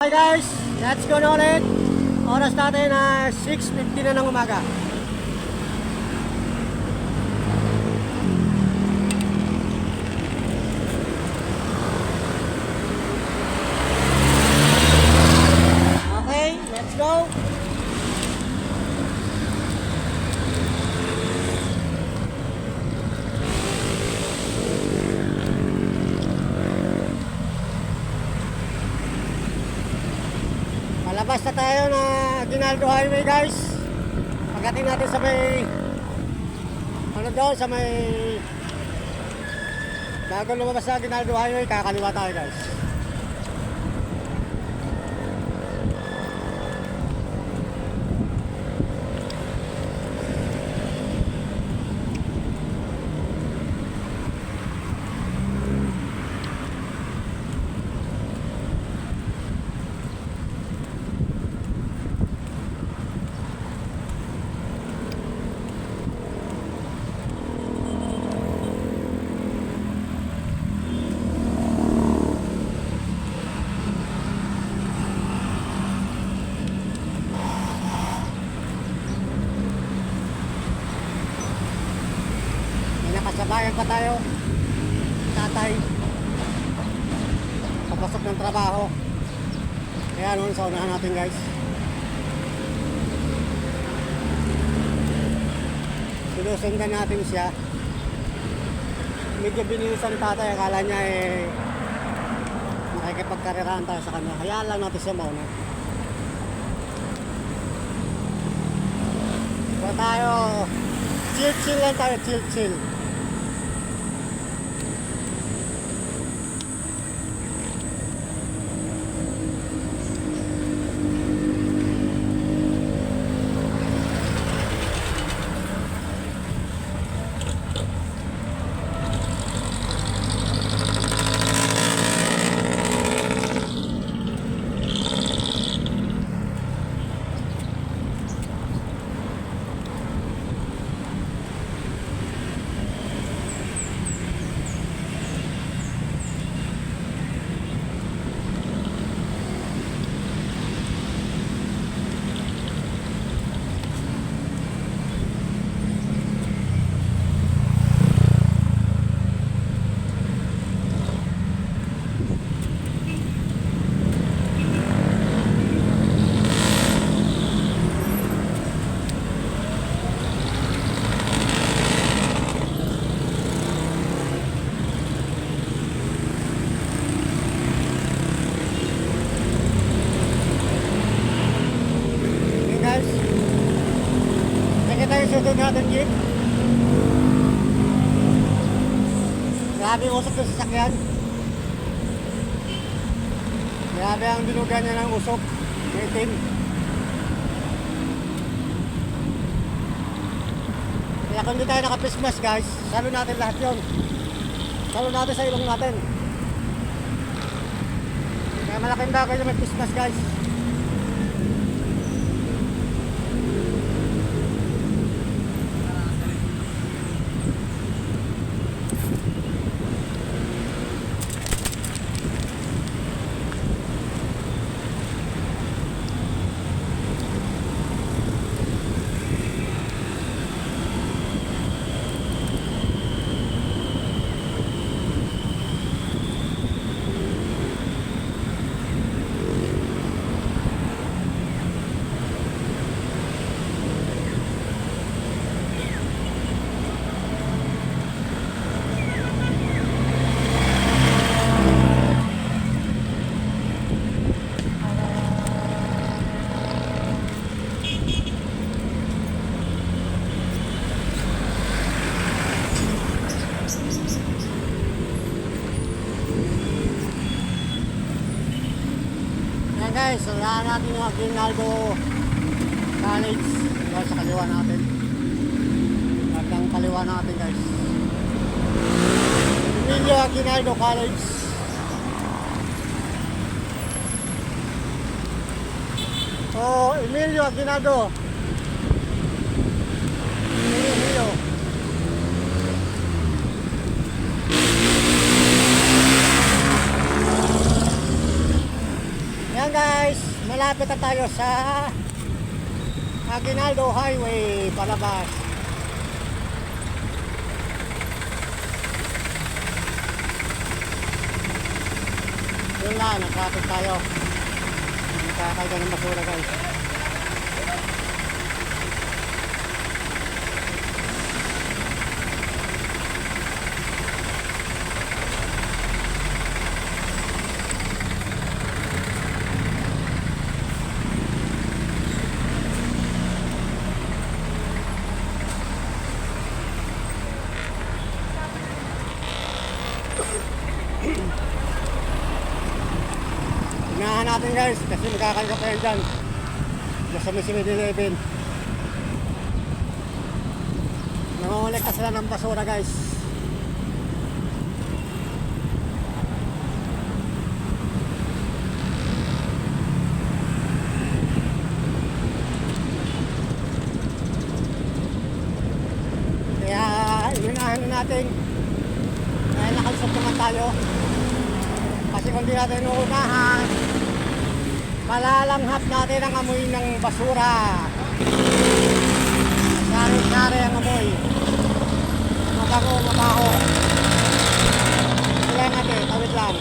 Hi guys, let's go na ulit. Oras natin na 6:50 na ng umaga. Okay, let's go. Palabas na tayo na Aguinaldo Highway guys. Pagdating natin sa may sa may bago lumabas sa Aguinaldo Highway, kakaliwa tayo guys. Kasabayan pa tayo, tatay, papasok ng trabaho. Kaya noon sa unahan natin guys. Sinusundan natin siya. Medyo binilisan ni tatay, akala niya makikipagkarirahan tayo sa kanya. Hayaan lang natin siya mauna. So tayo, chill lang tayo, chill. Susunod natin jeep. Grabe yung usok ng sasakyan. Grabe ang dinugan niya ng usok. Itim. Kaya kung hindi tayo naka-Christmas guys, salo natin lahat yun. Salo natin sa ilong natin. Kaya malaking bagay yung may Christmas guys. Guys, unahan natin yung Aguinaldo College sa kaliwa natin. At ang kaliwa natin guys, Emilio Aguinaldo College. Emilio Aguinaldo. Emilio. Yan guys, malapit na tayo sa Aguinaldo Highway palabas. Yun lang, nag-traffic tayo. Nakakaiga ng basura guys. Tingnan natin guys, kasi magkakalga pa yan dyan. Nasa may 7-Eleven. Nangungulekta sila ng basura guys. Kaya inunahan na natin. Kaya nakalusot naman tayo. Kasi kung di natin inuunahan, malalanghap natin ang amoy ng basura. Sari-sari ang amoy. Mabaho. Kailangan natin, tawid lang.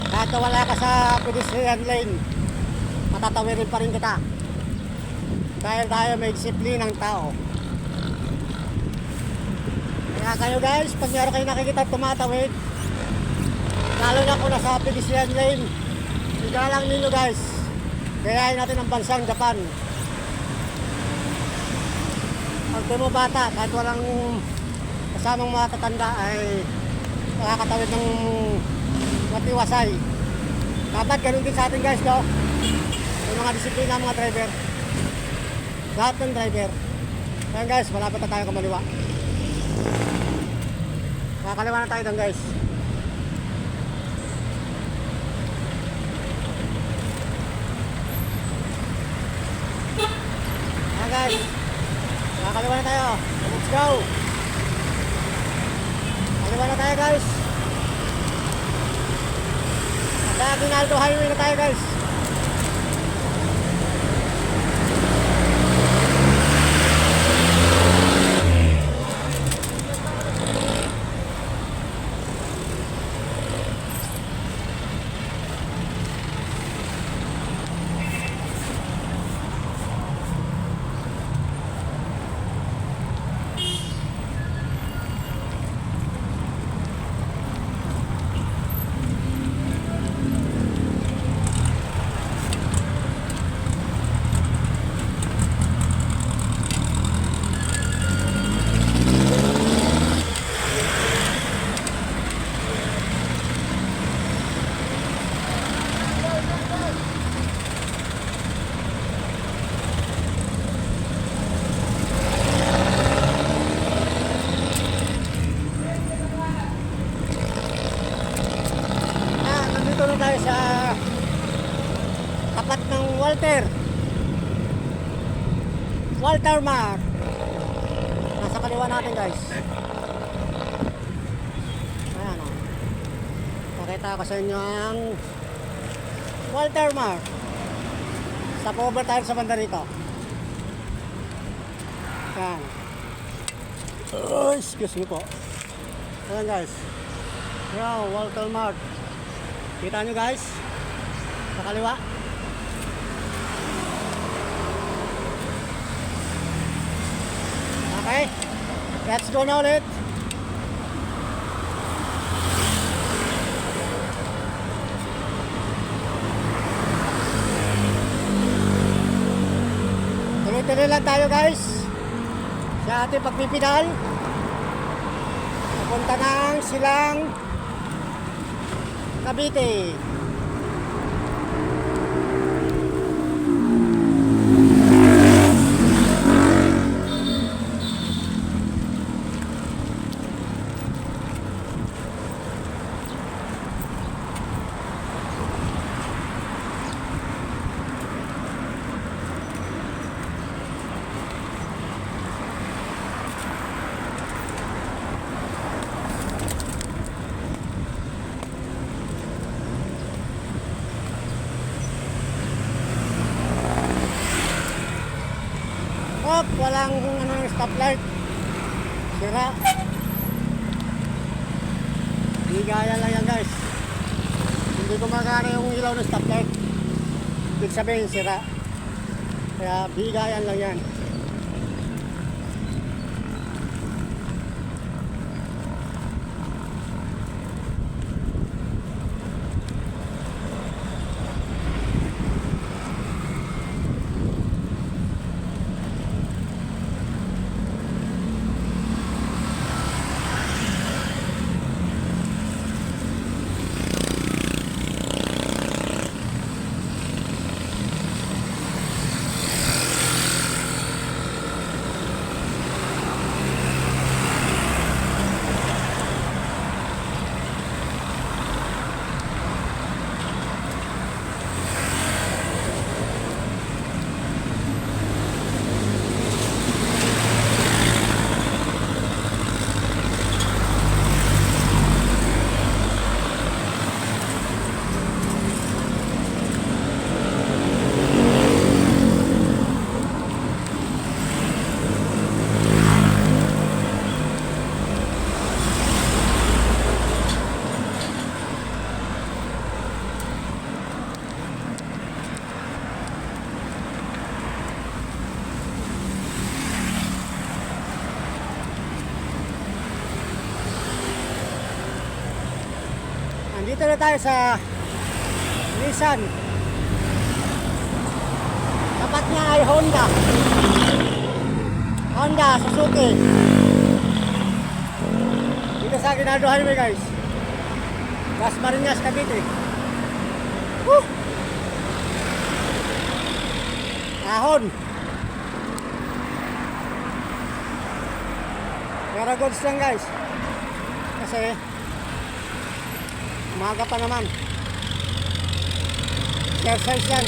Kahit wala ka sa pedestrian lane, matatawirin pa rin kita. Dahil tayo may disiplinang tao. Kaya kayo guys, pag meron kayo nakikita tumatawid, lalo na kung nasa pedestrian lane, igalang ninyo guys. Gayahin natin ang bansang Japan. Pag di mo bata, kahit walang kasamang mga tatanda ay makakatawid ng matiwasay. Dapat ganun din sa atin guys, no? Yung mga disiplina ng mga driver. Lahat ng driver. Kaya guys, malapit na tayo kumaliwa. Kakaliwa na tayo doon guys. Ayan guys, kakaliwa na tayo. Let's go. Kaliwa na tayo guys. Sa Aguinaldo Highway na tayo guys. Tayo sa tapat ng Walter Mar. Nasa kaliwa natin guys. Ayan o. Pakita ko sa inyo ang Walter Mar. Stop over tayo sa banda rito. Ayan. Excuse me po. Ayan guys. Ayan, Walter Mar. Kita nyo guys, sa kaliwa. Okay, let's go na ulit. Tuloy-tuloy lang tayo guys sa ating pagpipidal. Papunta ng Silang Cavite. stop, walang ano ng stoplight. Sira. Bigayan lang yan guys. Hindi gumagana yung ilaw ng stoplight. Ibig sabihin sira. Kaya bigayan lang yan. Dito na tayo sa Nissan. Tapat niya ay Honda. Honda, Suzuki. Dito sa Aguinaldo Highway guys. Dasmariñas, Cavite. Woo! Ahon. Pero goods lang guys. Kasi umaga pa naman. Exercise yan.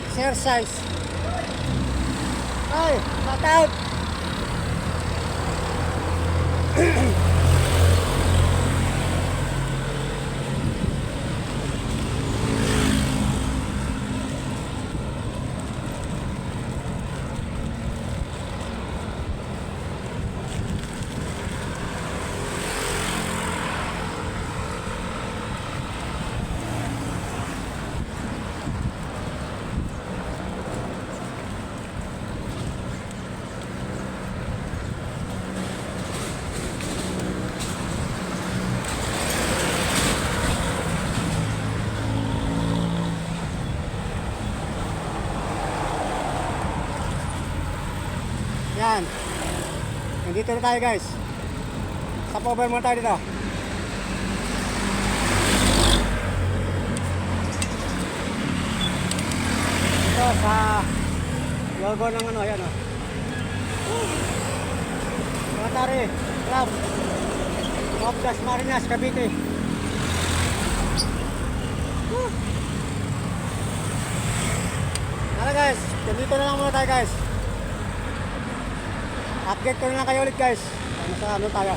Exercise. Ay, cut out. Yan. Nandito na tayo guys. Stop over muna tayo dito. Ito sa logo ng ano, yan o. Rotary Club of Dasmariñas, Cavite. Tara guys, dito na lang muna tayo guys. Update ko na lang kayo ulit guys. Ano sa ano tayo?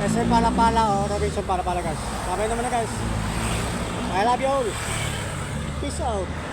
SM Palapala o Robinson Palapala guys. Sabay naman na guys. I love you all. Peace out.